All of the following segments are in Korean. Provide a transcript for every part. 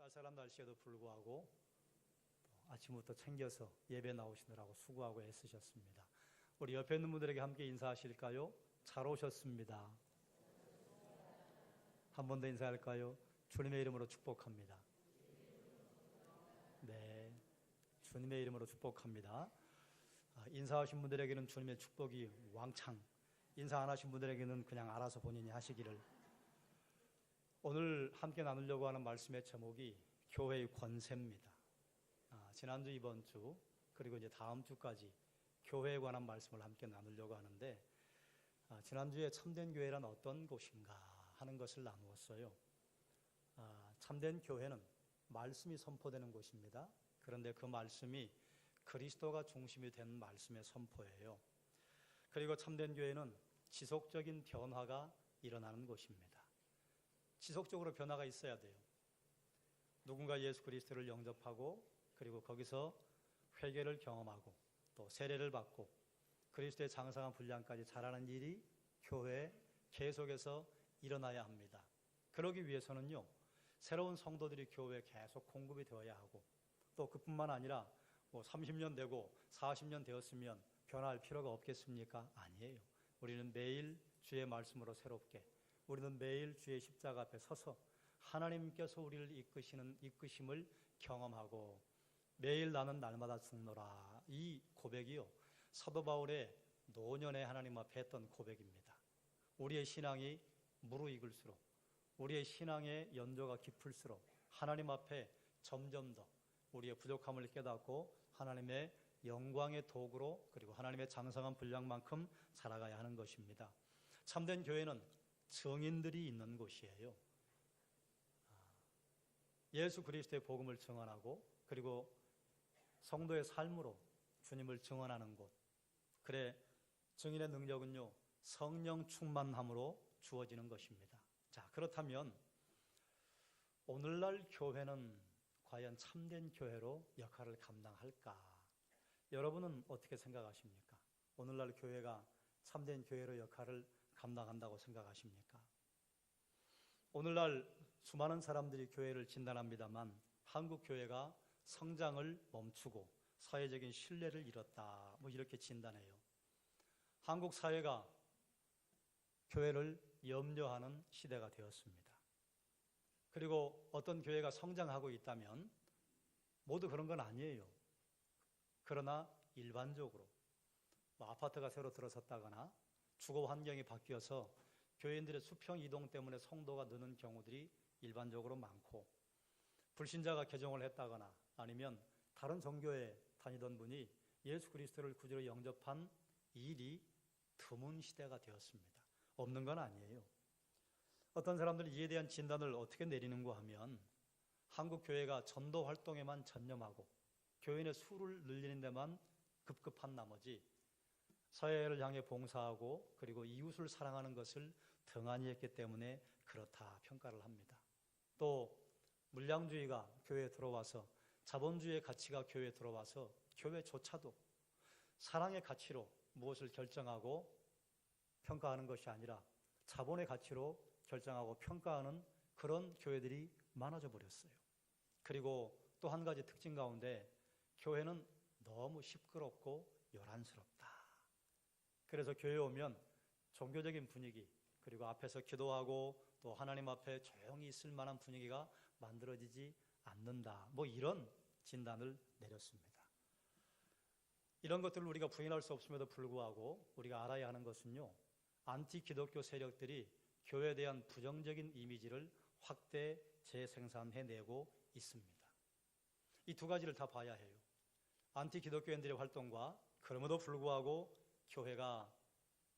쌀쌀한 날씨에도 불구하고 아침부터 챙겨서 예배 나오시느라고 수고하고 애쓰셨습니다. 우리 옆에 있는 분들에게 함께 인사하실까요? 잘 오셨습니다. 한 번 더 인사할까요? 주님의 이름으로 축복합니다. 네, 주님의 이름으로 축복합니다. 인사하신 분들에게는 주님의 축복이 왕창, 인사 안 하신 분들에게는 그냥 알아서 본인이 하시기를. 오늘 함께 나누려고 하는 말씀의 제목이 교회의 권세입니다. 지난주, 이번 주, 그리고 이제 다음 주까지 교회에 관한 말씀을 함께 나누려고 하는데, 지난주에 참된 교회란 어떤 곳인가 하는 것을 나누었어요. 참된 교회는 말씀이 선포되는 곳입니다. 그런데 그 말씀이 그리스도가 중심이 된 말씀의 선포예요. 그리고 참된 교회는 지속적인 변화가 일어나는 곳입니다. 지속적으로 변화가 있어야 돼요. 누군가 예수 그리스도를 영접하고 그리고 거기서 회개를 경험하고 또 세례를 받고 그리스도의 장성한 분량까지 자라는 일이 교회에 계속해서 일어나야 합니다. 그러기 위해서는요, 새로운 성도들이 교회에 계속 공급이 되어야 하고, 또 그뿐만 아니라 30년 되고 40년 되었으면 변화할 필요가 없겠습니까? 아니에요. 우리는 매일 주의 말씀으로 새롭게, 우리는 매일 주의 십자가 앞에 서서 하나님께서 우리를 이끄심을 경험하고, 매일 나는 날마다 죽노라, 이 고백이요, 사도 바울의 노년에 하나님 앞에 했던 고백입니다. 우리의 신앙이 무르익을수록, 우리의 신앙의 연조가 깊을수록 하나님 앞에 점점 더 우리의 부족함을 깨닫고 하나님의 영광의 도구로, 그리고 하나님의 장성한 분량만큼 살아가야 하는 것입니다. 참된 교회는 증인들이 있는 곳이에요. 예수 그리스도의 복음을 증언하고 그리고 성도의 삶으로 주님을 증언하는 곳. 그래, 증인의 능력은요, 성령 충만함으로 주어지는 것입니다. 자, 그렇다면 오늘날 교회는 과연 참된 교회로 역할을 감당할까? 여러분은 어떻게 생각하십니까? 오늘날 교회가 참된 교회로 역할을 감당한다고 생각하십니까? 오늘날 수많은 사람들이 교회를 진단합니다만 한국 교회가 성장을 멈추고 사회적인 신뢰를 잃었다, 이렇게 진단해요. 한국 사회가 교회를 염려하는 시대가 되었습니다. 그리고 어떤 교회가 성장하고 있다면 모두 그런 건 아니에요. 그러나 일반적으로 아파트가 새로 들어섰다거나 주거 환경이 바뀌어서 교인들의 수평 이동 때문에 성도가 느는 경우들이 일반적으로 많고, 불신자가 개종을 했다거나 아니면 다른 종교에 다니던 분이 예수 그리스도를 구주로 영접한 일이 드문 시대가 되었습니다. 없는 건 아니에요. 어떤 사람들은 이에 대한 진단을 어떻게 내리는가 하면, 한국 교회가 전도 활동에만 전념하고 교인의 수를 늘리는 데만 급급한 나머지 사회를 향해 봉사하고 그리고 이웃을 사랑하는 것을 등한히 했기 때문에 그렇다 평가를 합니다. 또 물량주의가 교회에 들어와서, 자본주의의 가치가 교회에 들어와서 교회조차도 사랑의 가치로 무엇을 결정하고 평가하는 것이 아니라 자본의 가치로 결정하고 평가하는 그런 교회들이 많아져 버렸어요. 그리고 또 한 가지 특징 가운데, 교회는 너무 시끄럽고 요란스럽다. 그래서 교회에 오면 종교적인 분위기, 그리고 앞에서 기도하고 또 하나님 앞에 조용히 있을 만한 분위기가 만들어지지 않는다, 이런 진단을 내렸습니다. 이런 것들을 우리가 부인할 수 없음에도 불구하고 우리가 알아야 하는 것은요, 안티 기독교 세력들이 교회에 대한 부정적인 이미지를 확대 재생산해내고 있습니다. 이 두 가지를 다 봐야 해요. 안티 기독교인들의 활동과, 그럼에도 불구하고 교회가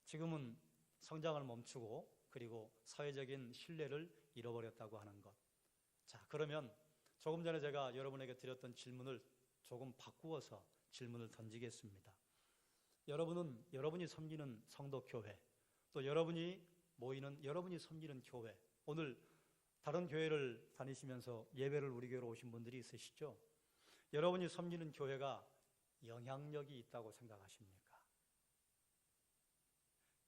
지금은 성장을 멈추고 그리고 사회적인 신뢰를 잃어버렸다고 하는 것. 자, 그러면 조금 전에 제가 여러분에게 드렸던 질문을 조금 바꾸어서 질문을 던지겠습니다. 여러분이 섬기는 성도 교회, 또 여러분이 모이는, 여러분이 섬기는 교회, 오늘 다른 교회를 다니시면서 예배를 우리 교회로 오신 분들이 있으시죠? 여러분이 섬기는 교회가 영향력이 있다고 생각하십니까?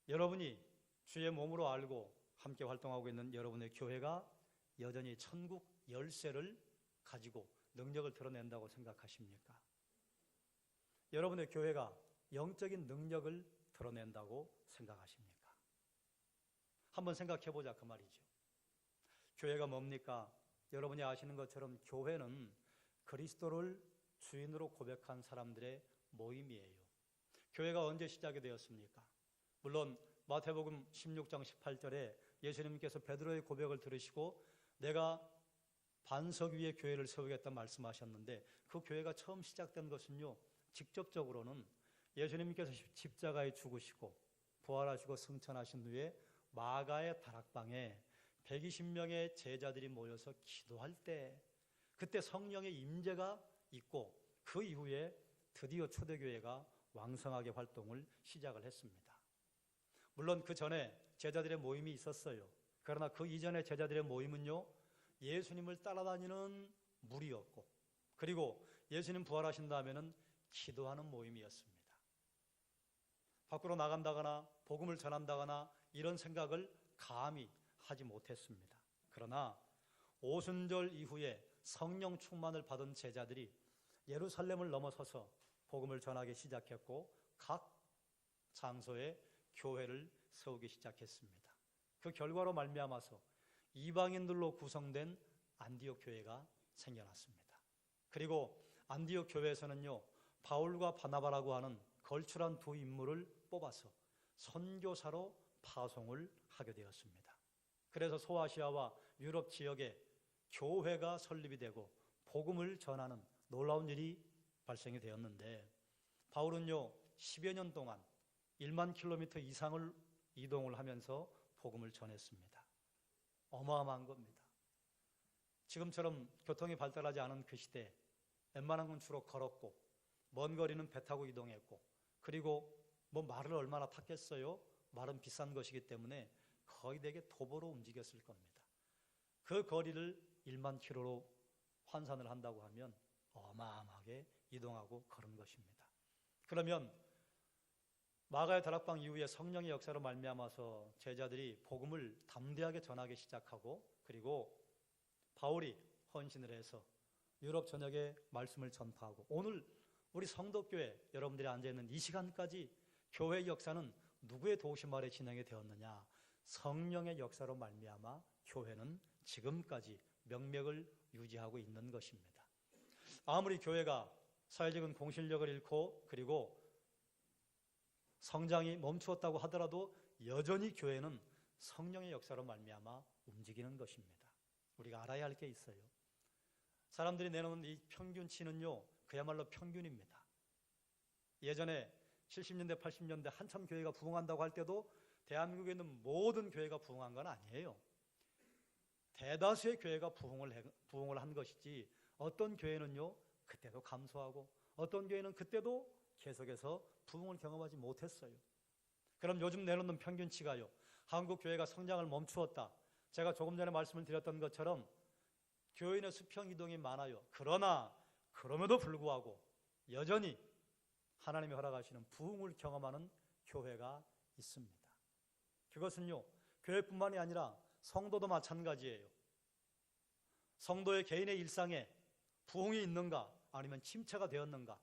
여러분이 주의 몸으로 알고 함께 활동하고 있는 여러분의 교회가 여전히 천국 열쇠를 가지고 능력을 드러낸다고 생각하십니까? 여러분의 교회가 영적인 능력을 드러낸다고 생각하십니까? 한번 생각해 보자 그 말이죠. 교회가 뭡니까? 여러분이 아시는 것처럼 교회는 그리스도를 주인으로 고백한 사람들의 모임이에요. 교회가 언제 시작이 되었습니까? 물론 마태복음 16장 18절에 예수님께서 베드로의 고백을 들으시고 내가 반석 위에 교회를 세우겠다 말씀하셨는데 그 교회가 처음 시작된 것은요, 직접적으로는 예수님께서 십자가에 죽으시고 부활하시고 승천하신 후에 마가의 다락방에 120명의 제자들이 모여서 기도할 때, 그때 성령의 임재가 있고 그 이후에 드디어 초대교회가 왕성하게 활동을 시작을 했습니다. 물론 그 전에 제자들의 모임이 있었어요. 그러나 그 이전의 제자들의 모임은요, 예수님을 따라다니는 무리였고, 그리고 예수님 부활하신 다음에는 기도하는 모임이었습니다. 밖으로 나간다거나 복음을 전한다거나 이런 생각을 감히 하지 못했습니다. 그러나 오순절 이후에 성령 충만을 받은 제자들이 예루살렘을 넘어서서 복음을 전하기 시작했고 각 장소에 교회를 세우기 시작했습니다. 그 결과로 말미암아서 이방인들로 구성된 안디옥 교회가 생겨났습니다. 그리고 안디옥 교회에서는요, 바울과 바나바라고 하는 걸출한 두 인물을 뽑아서 선교사로 파송을 하게 되었습니다. 그래서 소아시아와 유럽 지역에 교회가 설립이 되고 복음을 전하는 놀라운 일이 발생이 되었는데, 바울은요 10여 년 동안 1만 킬로미터 이상을 이동을 하면서 복음을 전했습니다. 어마어마한 겁니다. 지금처럼 교통이 발달하지 않은 그 시대에 웬만한 건 주로 걸었고 먼 거리는 배 타고 이동했고, 그리고 뭐 말을 얼마나 탔겠어요? 말은 비싼 것이기 때문에 거의 대개 도보로 움직였을 겁니다. 그 거리를 1만 킬로로 환산을 한다고 하면 어마어마하게 이동하고 걸은 것입니다. 그러면 마가의 다락방 이후에 성령의 역사로 말미암아서 제자들이 복음을 담대하게 전하기 시작하고, 그리고 바울이 헌신을 해서 유럽 전역에 말씀을 전파하고, 오늘 우리 성도교회 여러분들이 앉아있는 이 시간까지 교회의 역사는 누구의 도우심 아래 진행이 되었느냐? 성령의 역사로 말미암아 교회는 지금까지 명맥을 유지하고 있는 것입니다. 아무리 교회가 사회적인 공신력을 잃고 그리고 성장이 멈추었다고 하더라도 여전히 교회는 성령의 역사로 말미암아 움직이는 것입니다. 우리가 알아야 할 게 있어요. 사람들이 내놓은 이 평균치는요, 그야말로 평균입니다. 예전에 70년대, 80년대 한참 교회가 부흥한다고 할 때도 대한민국에 있는 모든 교회가 부흥한 건 아니에요. 대다수의 교회가 부흥을 한 것이지, 어떤 교회는요 그때도 감소하고 어떤 교회는 그때도 계속해서 부흥을 경험하지 못했어요. 그럼 요즘 내놓는 평균치가요, 한국 교회가 성장을 멈추었다. 제가 조금 전에 말씀을 드렸던 것처럼 교인의 수평 이동이 많아요. 그러나 그럼에도 불구하고 여전히 하나님이 허락하시는 부흥을 경험하는 교회가 있습니다. 그것은요, 교회뿐만이 아니라 성도도 마찬가지예요. 성도의 개인의 일상에 부흥이 있는가 아니면 침체가 되었는가?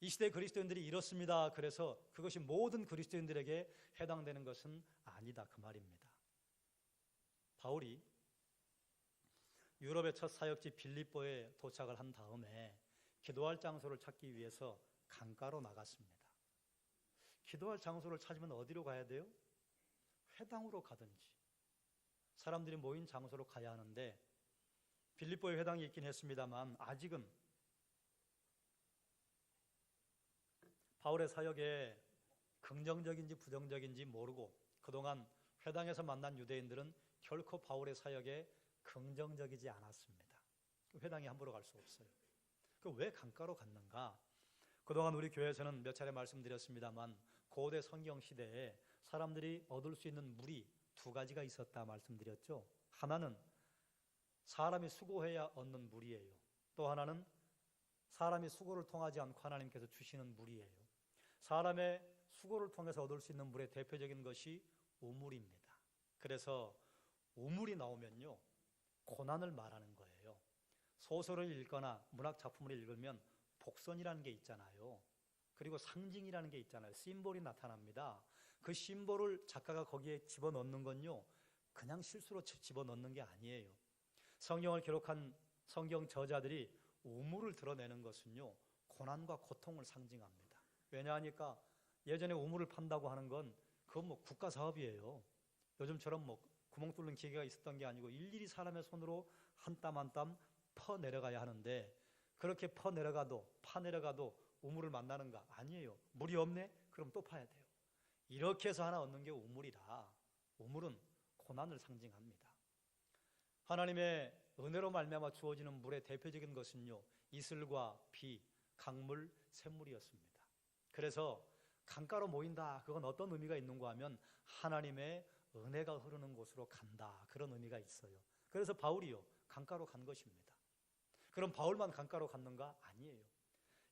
이 시대 그리스도인들이 이렇습니다. 그래서 그것이 모든 그리스도인들에게 해당되는 것은 아니다, 그 말입니다. 바울이 유럽의 첫 사역지 빌립보에 도착을 한 다음에 기도할 장소를 찾기 위해서 강가로 나갔습니다. 기도할 장소를 찾으면 어디로 가야 돼요? 회당으로 가든지 사람들이 모인 장소로 가야 하는데, 빌립보에 회당이 있긴 했습니다만 아직은 바울의 사역에 긍정적인지 부정적인지 모르고 그동안 회당에서 만난 유대인들은 결코 바울의 사역에 긍정적이지 않았습니다. 회당에 함부로 갈 수 없어요. 왜 강가로 갔는가? 그동안 우리 교회에서는 몇 차례 말씀드렸습니다만 고대 성경 시대에 사람들이 얻을 수 있는 물이 두 가지가 있었다 말씀드렸죠. 하나는 사람이 수고해야 얻는 물이에요. 또 하나는 사람이 수고를 통하지 않고 하나님께서 주시는 물이에요. 사람의 수고를 통해서 얻을 수 있는 물의 대표적인 것이 우물입니다. 그래서 우물이 나오면요, 고난을 말하는 거예요. 소설을 읽거나 문학 작품을 읽으면 복선이라는 게 있잖아요. 그리고 상징이라는 게 있잖아요. 심볼이 나타납니다. 그 심볼을 작가가 거기에 집어넣는 건요, 그냥 실수로 집어넣는 게 아니에요. 성경을 기록한 성경 저자들이 우물을 드러내는 것은요, 고난과 고통을 상징합니다. 왜냐하니까 예전에 우물을 판다고 하는 건 그건 뭐 국가 사업이에요. 요즘처럼 뭐 구멍 뚫는 기계가 있었던 게 아니고 일일이 사람의 손으로 한 땀 한 땀 퍼 내려가야 하는데, 그렇게 퍼 내려가도 파 내려가도 우물을 만나는가? 아니에요. 물이 없네? 그럼 또 파야 돼요. 이렇게 해서 하나 얻는 게 우물이라. 우물은 고난을 상징합니다. 하나님의 은혜로 말미암아 주어지는 물의 대표적인 것은요, 이슬과 비, 강물, 샘물이었습니다. 그래서 강가로 모인다, 그건 어떤 의미가 있는가 하면 하나님의 은혜가 흐르는 곳으로 간다, 그런 의미가 있어요. 그래서 바울이요, 강가로 간 것입니다. 그럼 바울만 강가로 갔는가? 아니에요.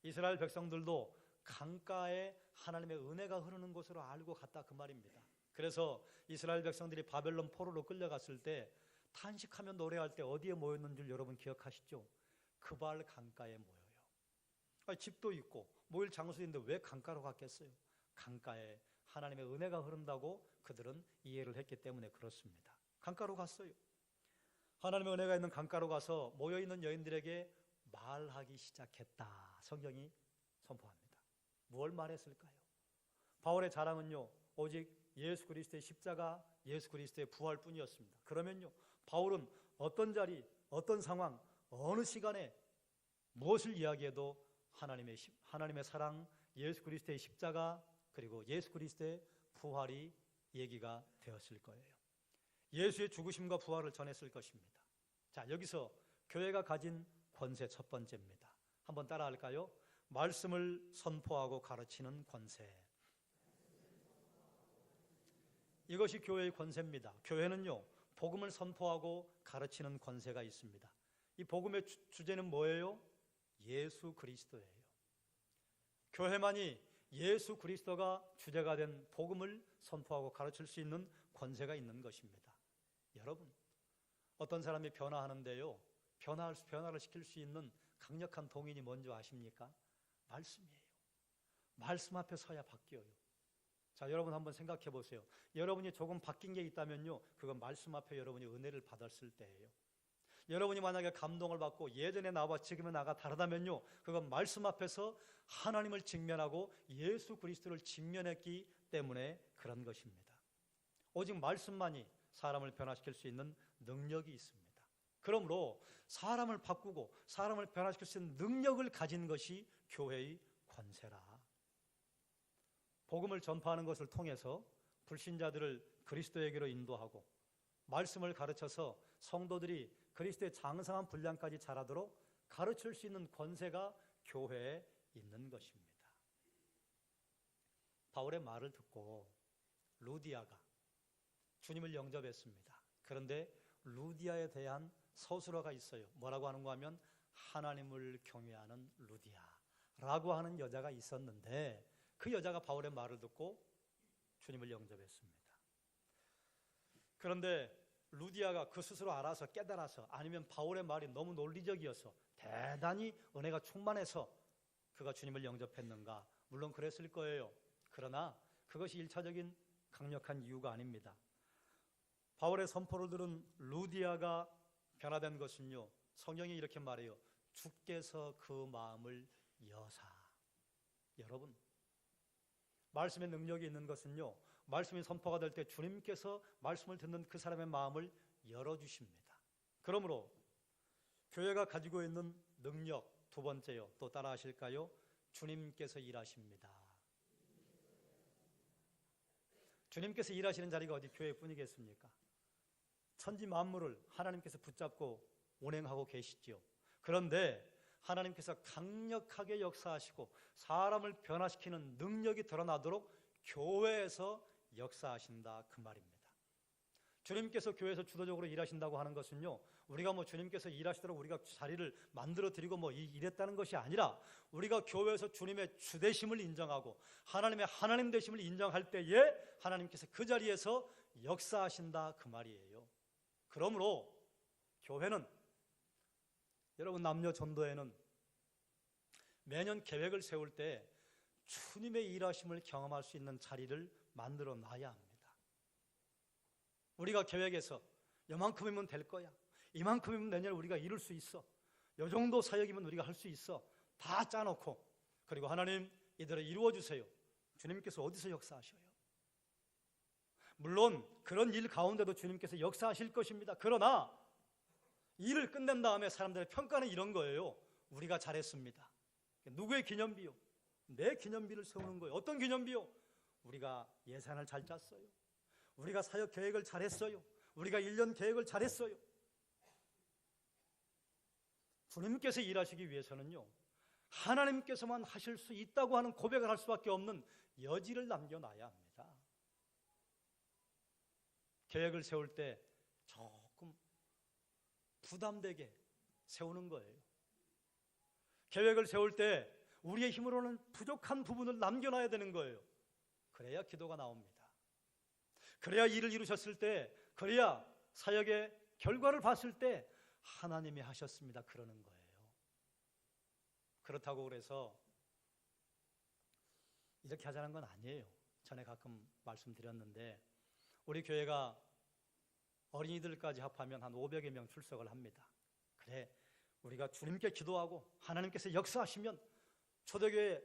이스라엘 백성들도 강가에 하나님의 은혜가 흐르는 곳으로 알고 갔다, 그 말입니다. 그래서 이스라엘 백성들이 바벨론 포로로 끌려갔을 때 탄식하며 노래할 때 어디에 모였는 줄 여러분 기억하시죠? 그발 강가에 모여요. 집도 있고 모일 장소인데 왜 강가로 갔겠어요? 강가에 하나님의 은혜가 흐른다고 그들은 이해를 했기 때문에 그렇습니다. 강가로 갔어요. 하나님의 은혜가 있는 강가로 가서 모여있는 여인들에게 말하기 시작했다, 성경이 선포합니다. 무엇 말했을까요? 바울의 자랑은요, 오직 예수 그리스도의 십자가, 예수 그리스도의 부활뿐이었습니다. 그러면요, 바울은 어떤 자리, 어떤 상황, 어느 시간에 무엇을 이야기해도 하나님의 사랑, 예수 그리스도의 십자가, 그리고 예수 그리스도의 부활이 얘기가 되었을 거예요. 예수의 죽으심과 부활을 전했을 것입니다. 자, 여기서 교회가 가진 권세 첫 번째입니다. 한번 따라 할까요? 말씀을 선포하고 가르치는 권세. 이것이 교회의 권세입니다. 교회는요, 복음을 선포하고 가르치는 권세가 있습니다. 이 복음의 주제는 뭐예요? 예수 그리스도예요. 교회만이 예수 그리스도가 주제가 된 복음을 선포하고 가르칠 수 있는 권세가 있는 것입니다. 여러분, 어떤 사람이 변화하는데요, 변화를 시킬 수 있는 강력한 동인이 뭔지 아십니까? 말씀이에요. 말씀 앞에 서야 바뀌어요. 자, 여러분 한번 생각해 보세요. 여러분이 조금 바뀐 게 있다면요, 그건 말씀 앞에 여러분이 은혜를 받았을 때예요. 여러분이 만약에 감동을 받고 예전의 나와 지금의 나가 다르다면요, 그건 말씀 앞에서 하나님을 직면하고 예수 그리스도를 직면했기 때문에 그런 것입니다. 오직 말씀만이 사람을 변화시킬 수 있는 능력이 있습니다. 그러므로 사람을 바꾸고 사람을 변화시킬 수 있는 능력을 가진 것이 교회의 권세라. 복음을 전파하는 것을 통해서 불신자들을 그리스도에게로 인도하고 말씀을 가르쳐서 성도들이 그리스도의 장성한 분량까지 자라도록 가르칠 수 있는 권세가 교회에 있는 것입니다. 바울의 말을 듣고 루디아가 주님을 영접했습니다. 그런데 루디아에 대한 서술어가 있어요. 뭐라고 하는가 하면 하나님을 경외하는 루디아라고 하는 여자가 있었는데, 그 여자가 바울의 말을 듣고 주님을 영접했습니다. 그런데 루디아가 그 스스로 알아서 깨달아서, 아니면 바울의 말이 너무 논리적이어서 대단히 은혜가 충만해서 그가 주님을 영접했는가? 물론 그랬을 거예요. 그러나 그것이 1차적인 강력한 이유가 아닙니다. 바울의 선포를 들은 루디아가 변화된 것은요, 성경이 이렇게 말해요. 주께서 그 마음을 여사. 여러분, 말씀의 능력이 있는 것은요, 말씀이 선포가 될 때 주님께서 말씀을 듣는 그 사람의 마음을 열어주십니다. 그러므로 교회가 가지고 있는 능력 두 번째요, 또 따라 하실까요? 주님께서 일하십니다. 주님께서 일하시는 자리가 어디 교회뿐이겠습니까? 천지 만물을 하나님께서 붙잡고 운행하고 계시지요. 그런데 하나님께서 강력하게 역사하시고 사람을 변화시키는 능력이 드러나도록 교회에서 역사하신다, 그 말입니다. 주님께서 교회에서 주도적으로 일하신다고 하는 것은요, 우리가 뭐 주님께서 일하시도록 우리가 자리를 만들어 드리고 뭐 이랬다는 것이 아니라, 우리가 교회에서 주님의 주되심을 인정하고 하나님의 하나님 되심을 인정할 때에 하나님께서 그 자리에서 역사하신다, 그 말이에요. 그러므로 교회는 여러분, 남녀 전도회는 매년 계획을 세울 때 주님의 일하심을 경험할 수 있는 자리를 만들어 놔야 합니다. 우리가 계획해서 이만큼이면 될 거야, 이만큼이면 내년에 우리가 이룰 수 있어, 이 정도 사역이면 우리가 할 수 있어, 다 짜놓고, 그리고 하나님 이대로 이루어주세요. 주님께서 어디서 역사하셔요? 물론 그런 일 가운데도 주님께서 역사하실 것입니다. 그러나 일을 끝낸 다음에 사람들의 평가는 이런 거예요. 우리가 잘했습니다. 누구의 기념비요? 내 기념비를 세우는 거예요. 어떤 기념비요? 우리가 예산을 잘 짰어요. 우리가 사역 계획을 잘했어요. 우리가 1년 계획을 잘했어요. 주님께서 일하시기 위해서는요, 하나님께서만 하실 수 있다고 하는 고백을 할 수밖에 없는 여지를 남겨놔야 합니다. 계획을 세울 때 조금 부담되게 세우는 거예요. 계획을 세울 때 우리의 힘으로는 부족한 부분을 남겨놔야 되는 거예요. 그래야 기도가 나옵니다. 그래야 일을 이루셨을 때, 그래야 사역의 결과를 봤을 때 하나님이 하셨습니다, 그러는 거예요. 그렇다고 그래서 이렇게 하자는 건 아니에요. 전에 가끔 말씀드렸는데 우리 교회가 어린이들까지 합하면 한 500여 명 출석을 합니다. 그래, 우리가 주님께 기도하고 하나님께서 역사하시면 초대교회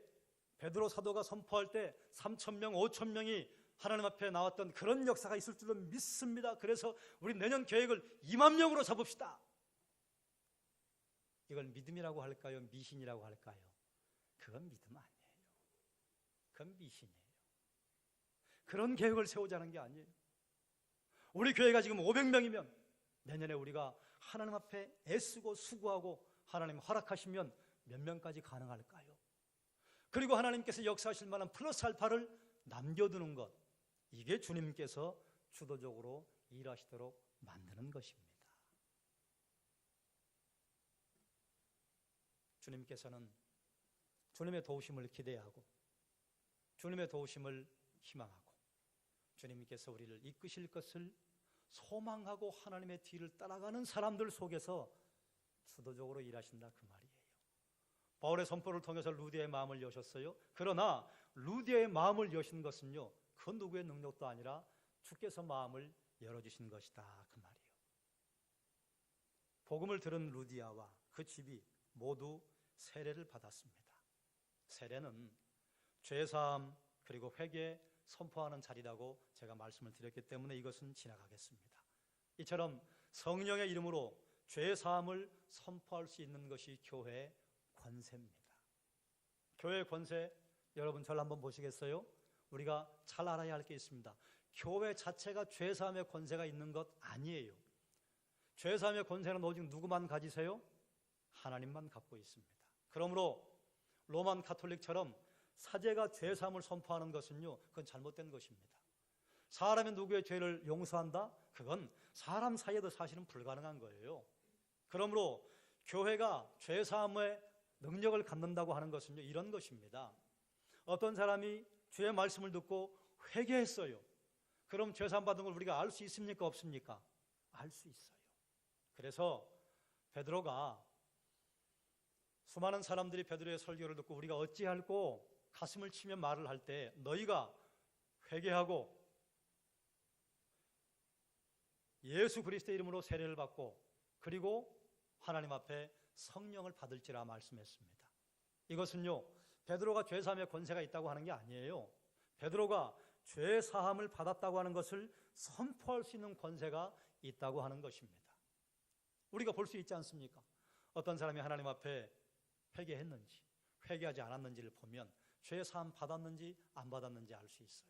베드로 사도가 선포할 때 3,000명, 5,000명이 하나님 앞에 나왔던 그런 역사가 있을 줄로 믿습니다. 그래서 우리 내년 계획을 2만 명으로 잡읍시다. 이걸 믿음이라고 할까요? 미신이라고 할까요? 그건 믿음 아니에요. 그건 미신이에요. 그런 계획을 세우자는 게 아니에요. 우리 교회가 지금 500명이면 내년에 우리가 하나님 앞에 애쓰고 수고하고 하나님 허락하시면 몇 명까지 가능할까요? 그리고 하나님께서 역사하실 만한 플러스 알파를 남겨두는 것, 이게 주님께서 주도적으로 일하시도록 만드는 것입니다. 주님께서는 주님의 도우심을 기대하고 주님의 도우심을 희망하고 주님께서 우리를 이끄실 것을 소망하고 하나님의 뒤를 따라가는 사람들 속에서 주도적으로 일하신다, 그 말이에요. 바울의 선포를 통해서 루디아의 마음을 여셨어요. 그러나 루디아의 마음을 여신 것은요, 그 누구의 능력도 아니라 주께서 마음을 열어주신 것이다, 그 말이에요. 복음을 들은 루디아와 그 집이 모두 세례를 받았습니다. 세례는 죄사함 그리고 회개 선포하는 자리라고 제가 말씀을 드렸기 때문에 이것은 지나가겠습니다. 이처럼 성령의 이름으로 죄사함을 선포할 수 있는 것이 교회의 권세입니다. 교회의 권세, 여러분 저를 한번 보시겠어요? 우리가 잘 알아야 할 게 있습니다. 교회 자체가 죄사함의 권세가 있는 것 아니에요. 죄사함의 권세는 오직 누구만 가지세요? 하나님만 갖고 있습니다. 그러므로 로만 가톨릭처럼 사제가 죄사함을 선포하는 것은요, 그건 잘못된 것입니다. 사람이 누구의 죄를 용서한다? 그건 사람 사이에도 사실은 불가능한 거예요. 그러므로 교회가 죄사함의 능력을 갖는다고 하는 것은요, 이런 것입니다. 어떤 사람이 주의 말씀을 듣고 회개했어요. 그럼 죄사함 받은 걸 우리가 알 수 있습니까, 없습니까? 알 수 있어요. 그래서 베드로가 수많은 사람들이 베드로의 설교를 듣고 우리가 어찌할꼬 가슴을 치며 말을 할 때 너희가 회개하고 예수 그리스도의 이름으로 세례를 받고 그리고 하나님 앞에 성령을 받을지라 말씀했습니다. 이것은요, 베드로가 죄사함의 권세가 있다고 하는 게 아니에요. 베드로가 죄사함을 받았다고 하는 것을 선포할 수 있는 권세가 있다고 하는 것입니다. 우리가 볼 수 있지 않습니까? 어떤 사람이 하나님 앞에 회개했는지 회개하지 않았는지를 보면 죄사함 받았는지 안 받았는지 알 수 있어요.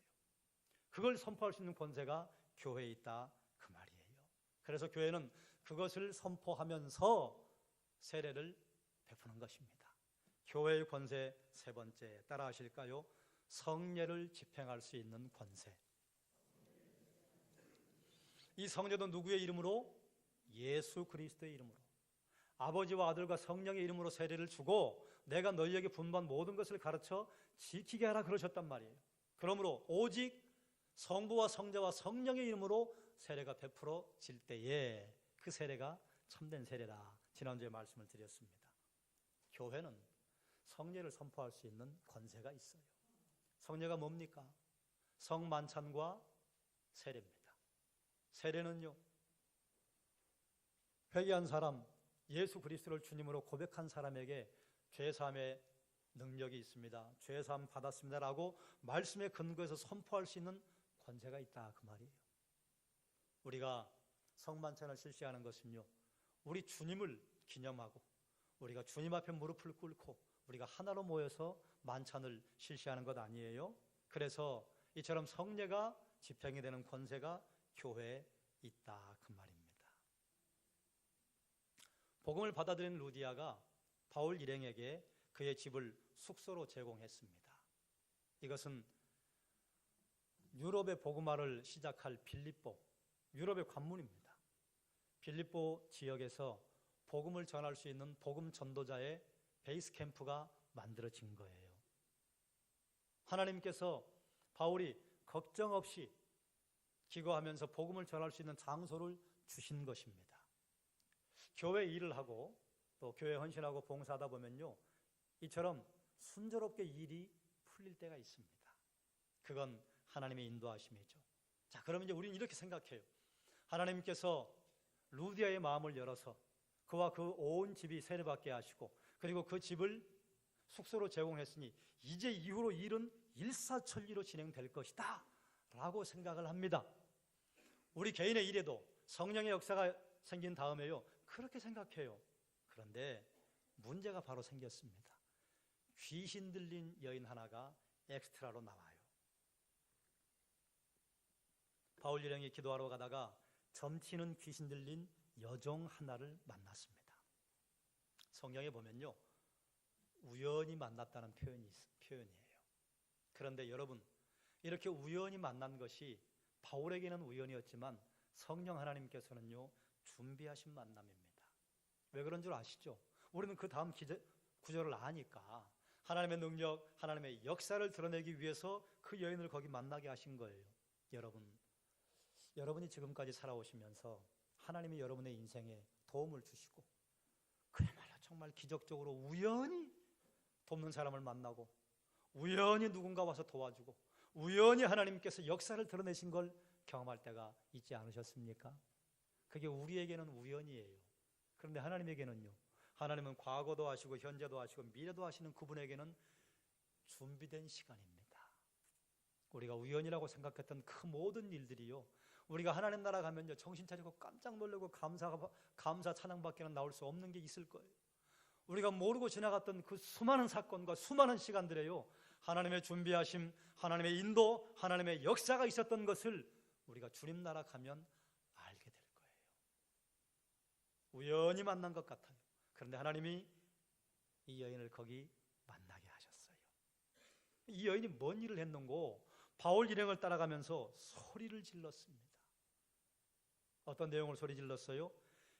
그걸 선포할 수 있는 권세가 교회에 있다, 그 말이에요. 그래서 교회는 그것을 선포하면서 세례를 베푸는 것입니다. 교회의 권세 세 번째, 따라 하실까요? 성례를 집행할 수 있는 권세. 이 성례도 누구의 이름으로? 예수 그리스도의 이름으로, 아버지와 아들과 성령의 이름으로 세례를 주고 내가 너희에게 분부한 모든 것을 가르쳐 지키게 하라 그러셨단 말이에요. 그러므로 오직 성부와 성자와 성령의 이름으로 세례가 베풀어질 때에 그 세례가 참된 세례라, 지난주에 말씀을 드렸습니다. 교회는 성례를 선포할 수 있는 권세가 있어요. 성례가 뭡니까? 성만찬과 세례입니다. 세례는요, 회개한 사람, 예수 그리스도를 주님으로 고백한 사람에게 죄사함의 능력이 있습니다. 죄사함 받았습니다라고 말씀에 근거해서 선포할 수 있는 권세가 있다, 그 말이에요. 우리가 성만찬을 실시하는 것은요, 우리 주님을 기념하고 우리가 주님 앞에 무릎을 꿇고 우리가 하나로 모여서 만찬을 실시하는 것 아니에요? 그래서 이처럼 성례가 집행이 되는 권세가 교회에 있다, 그 말입니다. 복음을 받아들인 루디아가 바울 일행에게 그의 집을 숙소로 제공했습니다. 이것은 유럽의 복음화를 시작할 빌립보, 유럽의 관문입니다. 빌립보 지역에서 복음을 전할 수 있는 복음 전도자의 베이스 캠프가 만들어진 거예요. 하나님께서 바울이 걱정 없이 기거하면서 복음을 전할 수 있는 장소를 주신 것입니다. 교회 일을 하고 또 교회 헌신하고 봉사하다 보면요, 이처럼 순조롭게 일이 풀릴 때가 있습니다. 그건 하나님의 인도하심이죠. 자, 그러면 이제 우리는 이렇게 생각해요. 하나님께서 루디아의 마음을 열어서 그와 그 온 집이 세례받게 하시고 그리고 그 집을 숙소로 제공했으니 이제 이후로 일은 일사천리로 진행될 것이다 라고 생각을 합니다. 우리 개인의 일에도 성령의 역사가 생긴 다음에요, 그렇게 생각해요. 그런데 문제가 바로 생겼습니다. 귀신 들린 여인 하나가 엑스트라로 나와요. 바울 일행이 기도하러 가다가 점치는 귀신 들린 여종 하나를 만났습니다. 성경에 보면요, 우연히 만났다는 표현이에요. 그런데 여러분, 이렇게 우연히 만난 것이 바울에게는 우연이었지만 성령 하나님께서는요, 준비하신 만남입니다. 왜 그런 줄 아시죠? 우리는 그 다음 구절을 아니까 하나님의 능력, 하나님의 역사를 드러내기 위해서 그 여인을 거기 만나게 하신 거예요. 여러분이 지금까지 살아오시면서 하나님이 여러분의 인생에 도움을 주시고 그야말로 정말 기적적으로 우연히 돕는 사람을 만나고 우연히 누군가 와서 도와주고 우연히 하나님께서 역사를 드러내신 걸 경험할 때가 있지 않으셨습니까? 그게 우리에게는 우연이에요. 그런데 하나님에게는요, 하나님은 과거도 하시고 현재도 하시고 미래도 하시는 그분에게는 준비된 시간입니다. 우리가 우연이라고 생각했던 그 모든 일들이요, 우리가 하나님 나라 가면요, 정신 차리고 깜짝 놀라고 감사 찬양밖에는 나올 수 없는 게 있을 거예요. 우리가 모르고 지나갔던 그 수많은 사건과 수많은 시간들에요, 하나님의 준비하심, 하나님의 인도, 하나님의 역사가 있었던 것을 우리가 주님 나라 가면 알게 될 거예요. 우연히 만난 것 같아요. 그런데 하나님이 이 여인을 거기 만나게 하셨어요. 이 여인이 뭔 일을 했는고 바울 일행을 따라가면서 소리를 질렀습니다. 어떤 내용을 소리 질렀어요?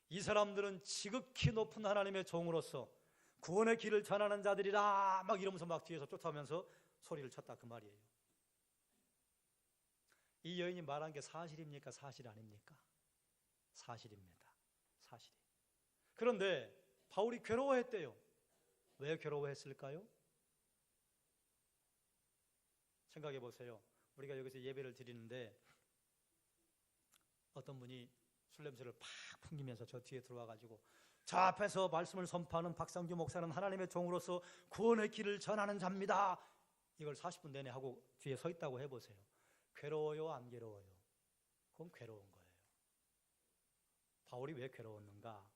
이 사람들은 지극히 높은 하나님의 종으로서 구원의 길을 전하는 자들이라 막 이러면서 막 뒤에서 쫓아오면서 소리를 쳤다, 그 말이에요. 이 여인이 말한 게 사실입니까? 사실 아닙니까? 사실입니다. 사실이. 그런데 바울이 괴로워했대요. 왜 괴로워했을까요? 생각해 보세요. 우리가 여기서 예배를 드리는데 어떤 분이 술 냄새를 팍 풍기면서 저 뒤에 들어와가지고 저 앞에서 말씀을 선포하는 박상규 목사는 하나님의 종으로서 구원의 길을 전하는 자입니다. 이걸 40분 내내 하고 뒤에 서 있다고 해보세요. 괴로워요, 안 괴로워요? 그건 괴로운 거예요. 바울이 왜 괴로웠는가?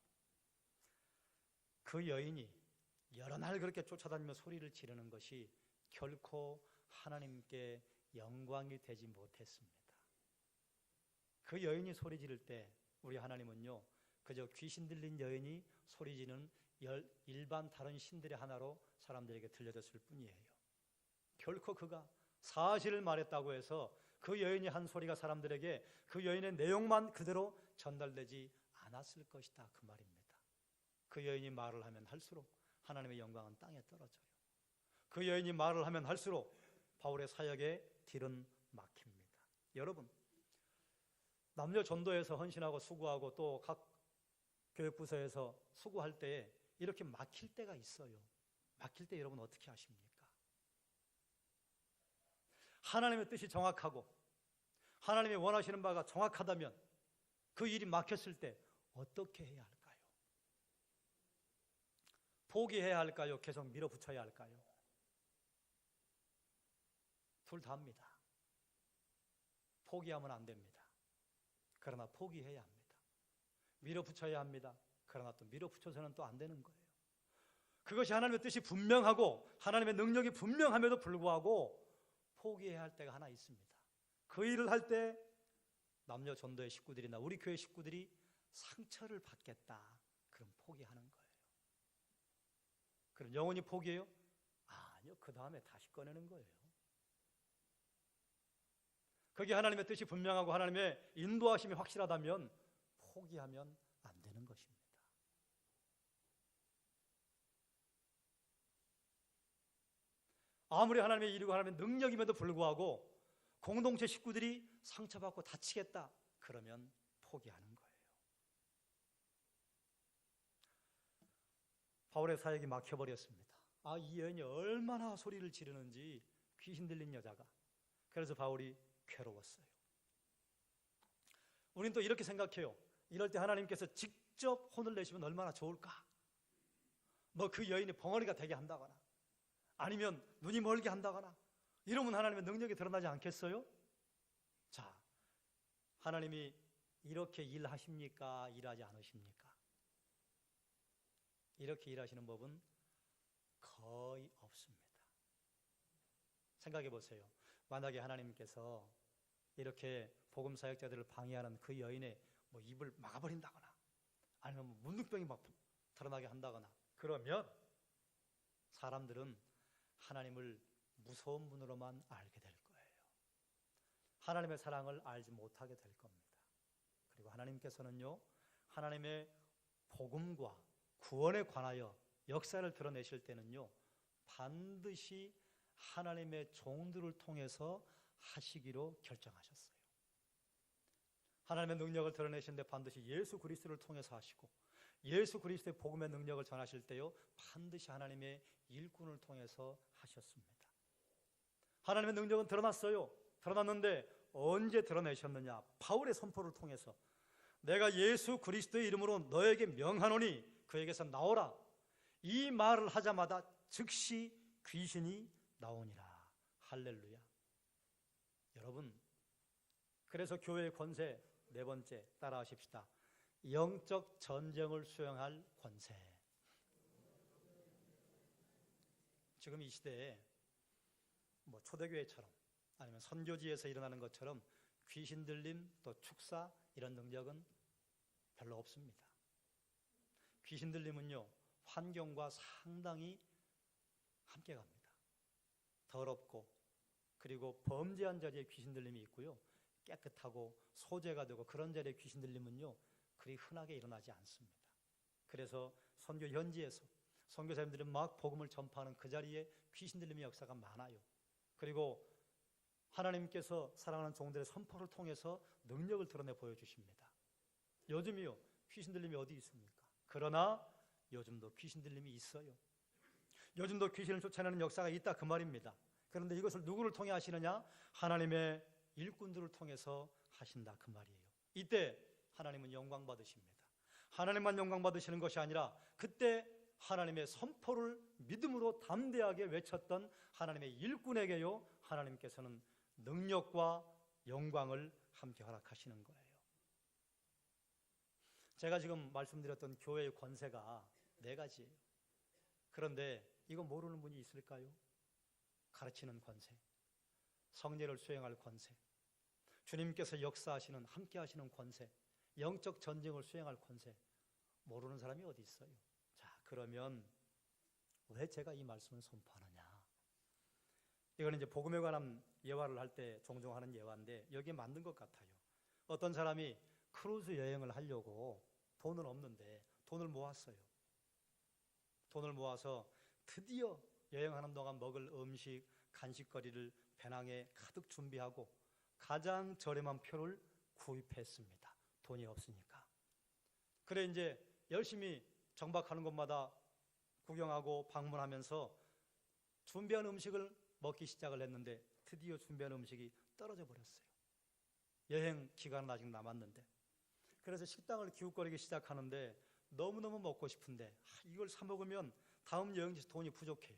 그 여인이 여러 날 그렇게 쫓아다니며 소리를 지르는 것이 결코 하나님께 영광이 되지 못했습니다. 그 여인이 소리 지를 때 우리 하나님은요, 그저 귀신 들린 여인이 소리 지르는 일반 다른 신들의 하나로 사람들에게 들려졌을 뿐이에요. 결코 그가 사실을 말했다고 해서 그 여인이 한 소리가 사람들에게 그 여인의 내용만 그대로 전달되지 않았을 것이다, 그 말입니다. 그 여인이 말을 하면 할수록 하나님의 영광은 땅에 떨어져요. 그 여인이 말을 하면 할수록 바울의 사역의 길은 막힙니다. 여러분, 남녀 전도에서 헌신하고 수고하고 또 각 교육부서에서 수고할 때 이렇게 막힐 때가 있어요. 막힐 때 여러분 어떻게 하십니까? 하나님의 뜻이 정확하고 하나님이 원하시는 바가 정확하다면 그 일이 막혔을 때 어떻게 해야 할까요? 포기해야 할까요? 계속 밀어붙여야 할까요? 둘 다입니다. 포기하면 안 됩니다. 그러나 포기해야 합니다. 밀어붙여야 합니다. 그러나 또 밀어붙여서는 또 안 되는 거예요. 그것이 하나님의 뜻이 분명하고 하나님의 능력이 분명함에도 불구하고 포기해야 할 때가 하나 있습니다. 그 일을 할 때 남녀 전도의 식구들이나 우리 교회 식구들이 상처를 받겠다. 그럼 포기하는 거예요. 그럼 영원히 포기해요? 아니요. 그 다음에 다시 꺼내는 거예요. 그게 하나님의 뜻이 분명하고 하나님의 인도하심이 확실하다면 포기하면 안 되는 것입니다. 아무리 하나님의 일이고 하나님의 능력임에도 불구하고 공동체 식구들이 상처받고 다치겠다. 그러면 포기하는 거예요. 바울의 사역이 막혀버렸습니다. 이 여인이 얼마나 소리를 지르는지 귀신 들린 여자가. 그래서 바울이 괴로웠어요. 우리는 또 이렇게 생각해요. 이럴 때 하나님께서 직접 혼을 내시면 얼마나 좋을까? 뭐 그 여인이 벙어리가 되게 한다거나 아니면 눈이 멀게 한다거나 이러면 하나님의 능력이 드러나지 않겠어요? 자, 하나님이 이렇게 일하십니까? 일하지 않으십니까? 이렇게 일하시는 법은 거의 없습니다. 생각해 보세요. 만약에 하나님께서 이렇게 복음 사역자들을 방해하는 그 여인의 뭐 입을 막아버린다거나 아니면 뭐 문둥병이 막 드러나게 한다거나 그러면 사람들은 하나님을 무서운 분으로만 알게 될 거예요. 하나님의 사랑을 알지 못하게 될 겁니다. 그리고 하나님께서는요, 하나님의 복음과 구원에 관하여 역사를 드러내실 때는요, 반드시 하나님의 종들을 통해서 하시기로 결정하셨어요. 하나님의 능력을 드러내시는데 반드시 예수 그리스도를 통해서 하시고 예수 그리스도의 복음의 능력을 전하실 때요, 반드시 하나님의 일꾼을 통해서 하셨습니다. 하나님의 능력은 드러났어요. 드러났는데 언제 드러내셨느냐? 바울의 선포를 통해서 내가 예수 그리스도의 이름으로 너에게 명하노니 그에게서 나오라. 이 말을 하자마자 즉시 귀신이 나오니라. 할렐루야. 여러분, 그래서 교회의 권세 네 번째 따라하십시다. 영적 전쟁을 수행할 권세. 지금 이 시대에 뭐 초대교회처럼 아니면 선교지에서 일어나는 것처럼 귀신 들림 또 축사 이런 능력은 별로 없습니다. 귀신 들림은요, 환경과 상당히 함께 갑니다. 더럽고 그리고 범죄한 자리에 귀신 들림이 있고요, 깨끗하고 소재가 되고 그런 자리에 귀신 들림은요 그리 흔하게 일어나지 않습니다. 그래서 선교 현지에서 선교사님들은 막 복음을 전파하는 그 자리에 귀신 들림의 역사가 많아요. 그리고 하나님께서 사랑하는 종들의 선포를 통해서 능력을 드러내 보여주십니다. 요즘이요, 귀신 들림이 어디 있습니까? 그러나 요즘도 귀신 들림이 있어요. 요즘도 귀신을 쫓아내는 역사가 있다 그 말입니다. 그런데 이것을 누구를 통해 하시느냐? 하나님의 일꾼들을 통해서 하신다 그 말이에요. 이때 하나님은 영광 받으십니다. 하나님만 영광 받으시는 것이 아니라 그때 하나님의 선포를 믿음으로 담대하게 외쳤던 하나님의 일꾼에게요, 하나님께서는 능력과 영광을 함께 허락하시는 거예요. 제가 지금 말씀드렸던 교회의 권세가 네 가지예요. 그런데 이거 모르는 분이 있을까요? 가르치는 권세, 성례를 수행할 권세, 주님께서 역사하시는 함께 하시는 권세, 영적 전쟁을 수행할 권세, 모르는 사람이 어디 있어요? 자, 그러면 왜 제가 이 말씀을 선포하느냐? 이거는 이제 복음에 관한 예화를 할 때 종종 하는 예화인데 여기에 맞는 것 같아요. 어떤 사람이 크루즈 여행을 하려고 돈은 없는데 돈을 모았어요. 돈을 모아서 드디어 여행하는 동안 먹을 음식, 간식거리를 배낭에 가득 준비하고 가장 저렴한 표를 구입했습니다. 돈이 없으니까. 그래 이제 열심히 정박하는 곳마다 구경하고 방문하면서 준비한 음식을 먹기 시작을 했는데 드디어 준비한 음식이 떨어져 버렸어요. 여행 기간은 아직 남았는데. 그래서 식당을 기웃거리기 시작하는데 너무너무 먹고 싶은데 이걸 사 먹으면 다음 여행지 돈이 부족해요.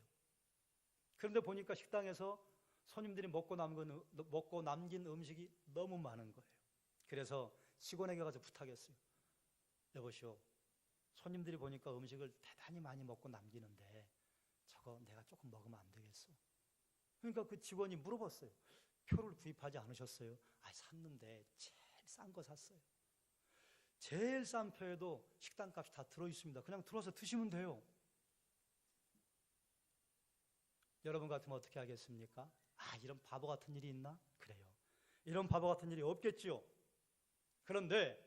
그런데 보니까 식당에서 손님들이 먹고 남긴 음식이 너무 많은 거예요. 그래서 직원에게 가서 부탁했어요. 여보시오, 손님들이 보니까 음식을 대단히 많이 먹고 남기는데 저거 내가 조금 먹으면 안 되겠어? 그러니까 그 직원이 물어봤어요. 표를 구입하지 않으셨어요? 샀는데 제일 싼 거 샀어요. 제일 싼 표에도 식당값이 다 들어있습니다. 그냥 들어와서 드시면 돼요. 여러분 같으면 어떻게 하겠습니까? 이런 바보 같은 일이 있나? 그래요. 이런 바보 같은 일이 없겠지요. 그런데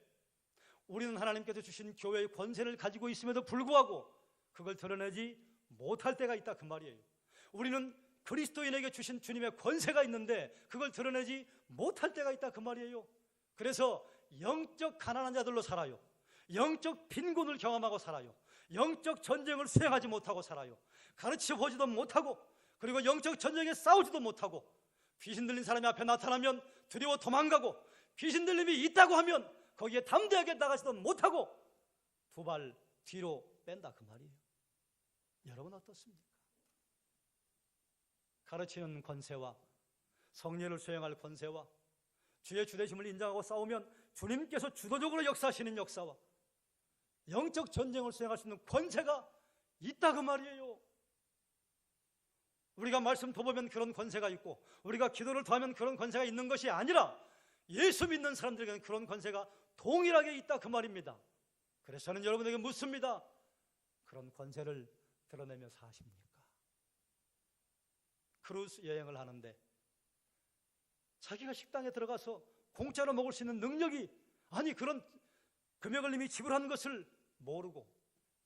우리는 하나님께서 주신 교회의 권세를 가지고 있음에도 불구하고 그걸 드러내지 못할 때가 있다 그 말이에요. 우리는 그리스도인에게 주신 주님의 권세가 있는데 그걸 드러내지 못할 때가 있다 그 말이에요. 그래서 영적 가난한 자들로 살아요. 영적 빈곤을 경험하고 살아요. 영적 전쟁을 수행하지 못하고 살아요. 가르쳐 보지도 못하고, 그리고 영적 전쟁에 싸우지도 못하고, 귀신 들린 사람이 앞에 나타나면 두려워 도망가고, 귀신 들림이 있다고 하면 거기에 담대하게 나가지도 못하고 두 발 뒤로 뺀다 그 말이에요. 여러분 어떻습니까? 가르치는 권세와 성례를 수행할 권세와 주의 주되심을 인정하고 싸우면 주님께서 주도적으로 역사하시는 역사와 영적 전쟁을 수행할 수 있는 권세가 있다 그 말이에요. 우리가 말씀 도보면 그런 권세가 있고 우리가 기도를 더하면 그런 권세가 있는 것이 아니라 예수 믿는 사람들에게는 그런 권세가 동일하게 있다 그 말입니다. 그래서 저는 여러분에게 묻습니다. 그런 권세를 드러내며 사십니까? 크루즈 여행을 하는데 자기가 식당에 들어가서 공짜로 먹을 수 있는 능력이, 그런 금액을 이미 지불한 것을 모르고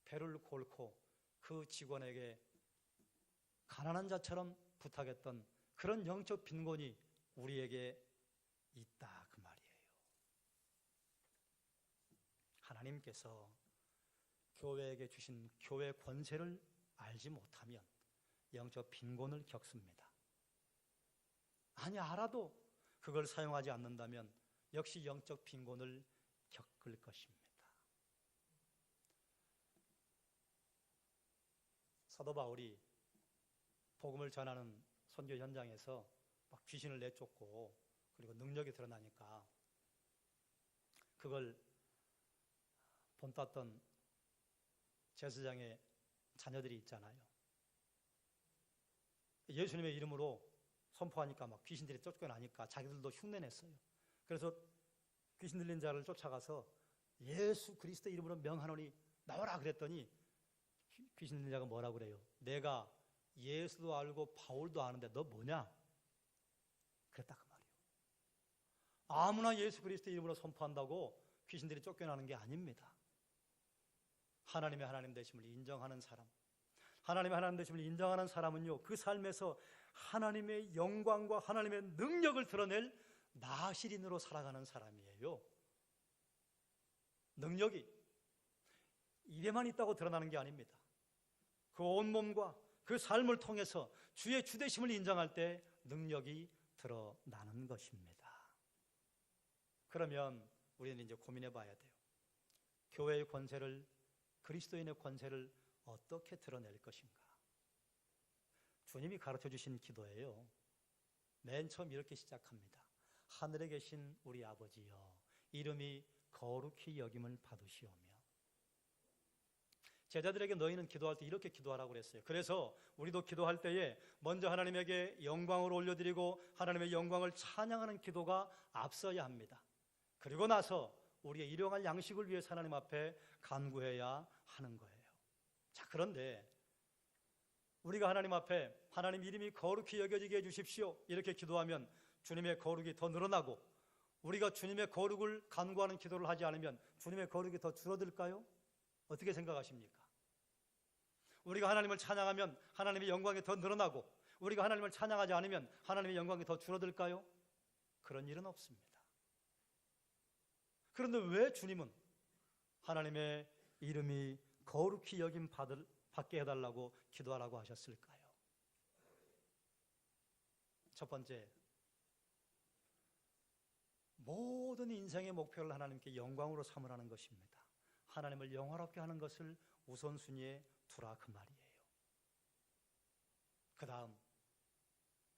배를 골고 그 직원에게 가난한 자처럼 부탁했던 그런 영적 빈곤이 우리에게 있다 그 말이에요. 하나님께서 교회에게 주신 교회 권세를 알지 못하면 영적 빈곤을 겪습니다. 알아도 그걸 사용하지 않는다면 역시 영적 빈곤을 겪을 것입니다. 사도 바울이 복음을 전하는 선교 현장에서 막 귀신을 내쫓고 그리고 능력이 드러나니까 그걸 본땄던 제사장의 자녀들이 있잖아요. 예수님의 이름으로 선포하니까 막 귀신들이 쫓겨나니까 자기들도 흉내냈어요. 그래서 귀신 들린 자를 쫓아가서 예수 그리스도 이름으로 명하노니 나와라 그랬더니 귀신 들린 자가 뭐라고 그래요? 내가 예수도 알고 바울도 아는데 너 뭐냐? 그랬다 그 말이에요. 아무나 예수 그리스도 이름으로 선포한다고 귀신들이 쫓겨나는 게 아닙니다. 하나님의 하나님 되심을 인정하는 사람, 하나님의 하나님 되심을 인정하는 사람은요, 그 삶에서 하나님의 영광과 하나님의 능력을 드러낼 나시린으로 살아가는 사람이에요. 능력이 입에만 있다고 드러나는 게 아닙니다. 그 온몸과 그 삶을 통해서 주의 주되심을 인정할 때 능력이 드러나는 것입니다. 그러면 우리는 이제 고민해 봐야 돼요. 교회의 권세를, 그리스도인의 권세를 어떻게 드러낼 것인가? 주님이 가르쳐 주신 기도예요. 맨 처음 이렇게 시작합니다. 하늘에 계신 우리 아버지여, 이름이 거룩히 여김을 받으시오며. 제자들에게 너희는 기도할 때 이렇게 기도하라고 그랬어요. 그래서 우리도 기도할 때에 먼저 하나님에게 영광을 올려드리고 하나님의 영광을 찬양하는 기도가 앞서야 합니다. 그리고 나서 우리의 일용할 양식을 위해서 하나님 앞에 간구해야 하는 거예요. 자, 그런데 우리가 하나님 앞에 하나님 이름이 거룩히 여겨지게 해주십시오 이렇게 기도하면 주님의 거룩이 더 늘어나고, 우리가 주님의 거룩을 간구하는 기도를 하지 않으면 주님의 거룩이 더 줄어들까요? 어떻게 생각하십니까? 우리가 하나님을 찬양하면 하나님의 영광이 더 늘어나고, 우리가 하나님을 찬양하지 않으면 하나님의 영광이 더 줄어들까요? 그런 일은 없습니다. 그런데 왜 주님은 하나님의 이름이 거룩히 받게 해달라고 기도하라고 하셨을까요? 첫 번째, 모든 인생의 목표를 하나님께 영광으로 삼으라는 것입니다. 하나님을 영화롭게 하는 것을 우선순위에 두라, 그 말이에요. 그 다음,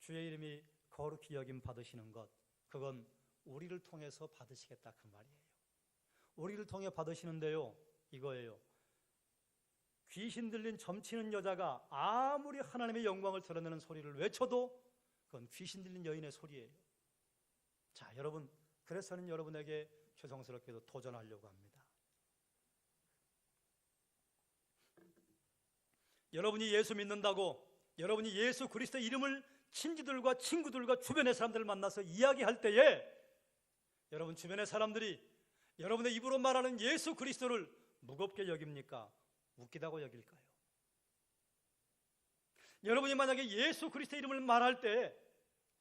주의 이름이 거룩히 여김 받으시는 것, 그건 우리를 통해서 받으시겠다, 그 말이에요. 우리를 통해 받으시는데요, 이거예요. 귀신 들린 점치는 여자가 아무리 하나님의 영광을 드러내는 소리를 외쳐도 그건 귀신 들린 여인의 소리예요. 자, 여러분, 그래서 저는 여러분에게 죄송스럽게도 도전하려고 합니다. 여러분이 예수 믿는다고, 여러분이 예수 그리스도의 이름을 친지들과 친구들과 주변의 사람들을 만나서 이야기할 때에 여러분 주변의 사람들이 여러분의 입으로 말하는 예수 그리스도를 무겁게 여깁니까? 웃기다고 여길까요? 여러분이 만약에 예수 그리스도의 이름을 말할 때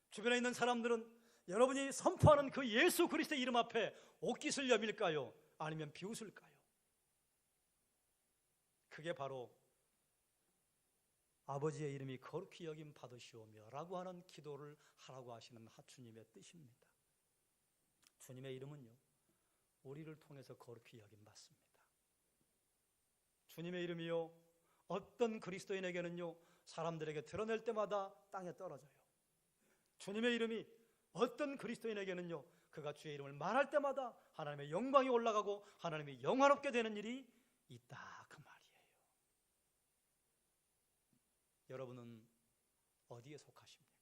주변에 있는 사람들은 여러분이 선포하는 그 예수 그리스도의 이름 앞에 옷깃을 여밀까요? 아니면 비웃을까요? 그게 바로 아버지의 이름이 거룩히 여김 받으시오며 라고 하는 기도를 하라고 하시는 주님의 뜻입니다. 주님의 이름은요, 우리를 통해서 거룩히 여김 받습니다. 주님의 이름이요, 어떤 그리스도인에게는요, 사람들에게 드러낼 때마다 땅에 떨어져요. 주님의 이름이 어떤 그리스도인에게는요, 그가 주의 이름을 말할 때마다 하나님의 영광이 올라가고 하나님이 영화롭게 되는 일이 있다, 그 말이에요. 여러분은 어디에 속하십니까?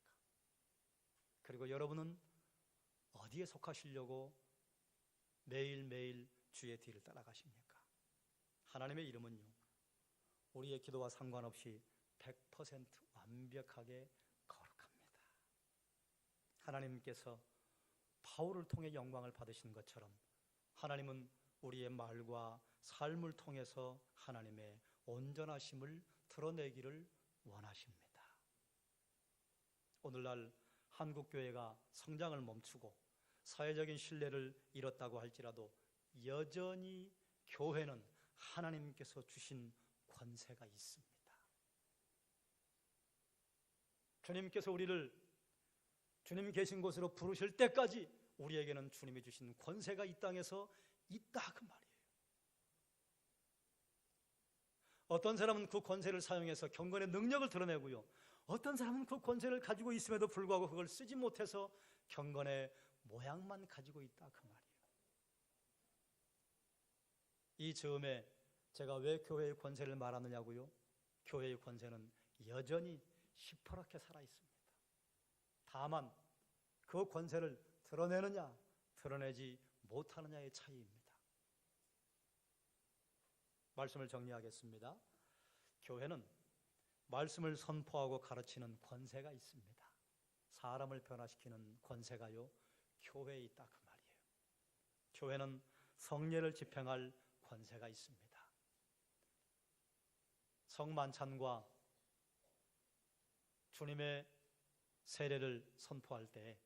그리고 여러분은 어디에 속하시려고 매일매일 주의 뒤를 따라가십니까? 하나님의 이름은요, 우리의 기도와 상관없이 100% 완벽하게 거룩합니다. 하나님께서 바울을 통해 영광을 받으시는 것처럼 하나님은 우리의 말과 삶을 통해서 하나님의 온전하심을 드러내기를 원하십니다. 오늘날 한국교회가 성장을 멈추고 사회적인 신뢰를 잃었다고 할지라도 여전히 교회는 하나님께서 주신 권세가 있습니다. 주님께서 우리를 주님 계신 곳으로 부르실 때까지 우리에게는 주님이 주신 권세가 이 땅에서 있다, 그 말이에요. 어떤 사람은 그 권세를 사용해서 경건의 능력을 드러내고요, 어떤 사람은 그 권세를 가지고 있음에도 불구하고 그걸 쓰지 못해서 경건의 모양만 가지고 있다, 그 말이에요. 이 즈음에 제가 왜 교회의 권세를 말하느냐고요? 교회의 권세는 여전히 시퍼렇게 살아있습니다. 다만 그 권세를 드러내느냐 드러내지 못하느냐의 차이입니다. 말씀을 정리하겠습니다. 교회는 말씀을 선포하고 가르치는 권세가 있습니다. 사람을 변화시키는 권세가요, 교회에 있다, 그 말이에요. 교회는 성례를 집행할 권세가 있습니다. 성만찬과 주님의 세례를 선포할 때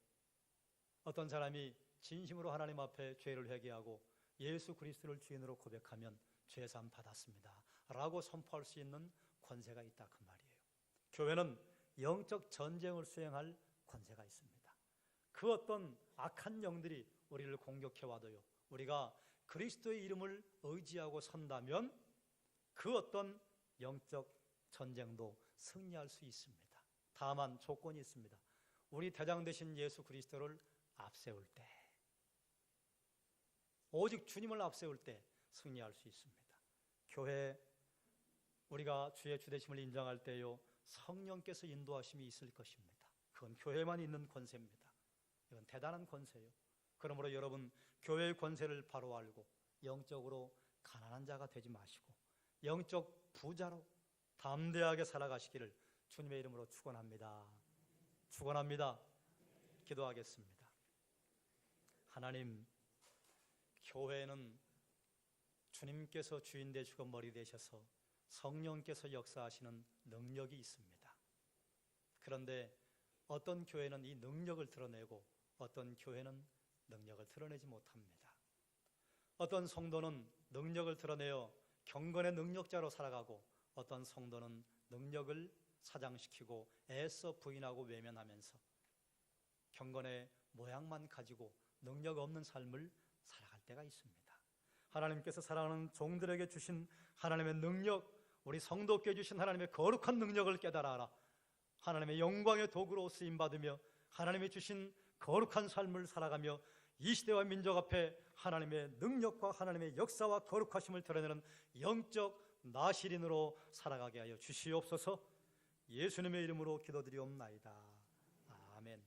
어떤 사람이 진심으로 하나님 앞에 죄를 회개하고 예수 그리스도를 주인으로 고백하면 죄사함 받았습니다 라고 선포할 수 있는 권세가 있다, 그 말이에요. 교회는 영적 전쟁을 수행할 권세가 있습니다. 그 어떤 악한 영들이 우리를 공격해와도요, 우리가 그리스도의 이름을 의지하고 선다면 그 어떤 영적 전쟁도 승리할 수 있습니다. 다만 조건이 있습니다. 우리 대장 되신 예수 그리스도를 앞세울 때, 오직 주님을 앞세울 때 승리할 수 있습니다. 교회, 우리가 주의 주되심을 인정할 때요, 성령께서 인도하심이 있을 것입니다. 그건 교회만 있는 권세입니다. 이건 대단한 권세예요. 그러므로 여러분, 교회의 권세를 바로 알고 영적으로 가난한 자가 되지 마시고 영적 부자로 담대하게 살아가시기를 주님의 이름으로 축원합니다. 축원합니다. 기도하겠습니다. 하나님, 교회는 주님께서 주인 되시고 머리 되셔서 성령께서 역사하시는 능력이 있습니다. 그런데 어떤 교회는 이 능력을 드러내고 어떤 교회는 능력을 드러내지 못합니다. 어떤 성도는 능력을 드러내어 경건의 능력자로 살아가고, 어떤 성도는 능력을 사장시키고 애써 부인하고 외면하면서 경건의 모양만 가지고 능력 없는 삶을 살아갈 때가 있습니다. 하나님께서 사랑하는 종들에게 주신 하나님의 능력, 우리 성도께 주신 하나님의 거룩한 능력을 깨달아라. 하나님의 영광의 도구로 쓰임받으며 하나님이 주신 거룩한 삶을 살아가며 이 시대와 민족 앞에 하나님의 능력과 하나님의 역사와 거룩하심을 드러내는 영적 나시린으로 살아가게 하여 주시옵소서. 예수님의 이름으로 기도드리옵나이다. 아멘.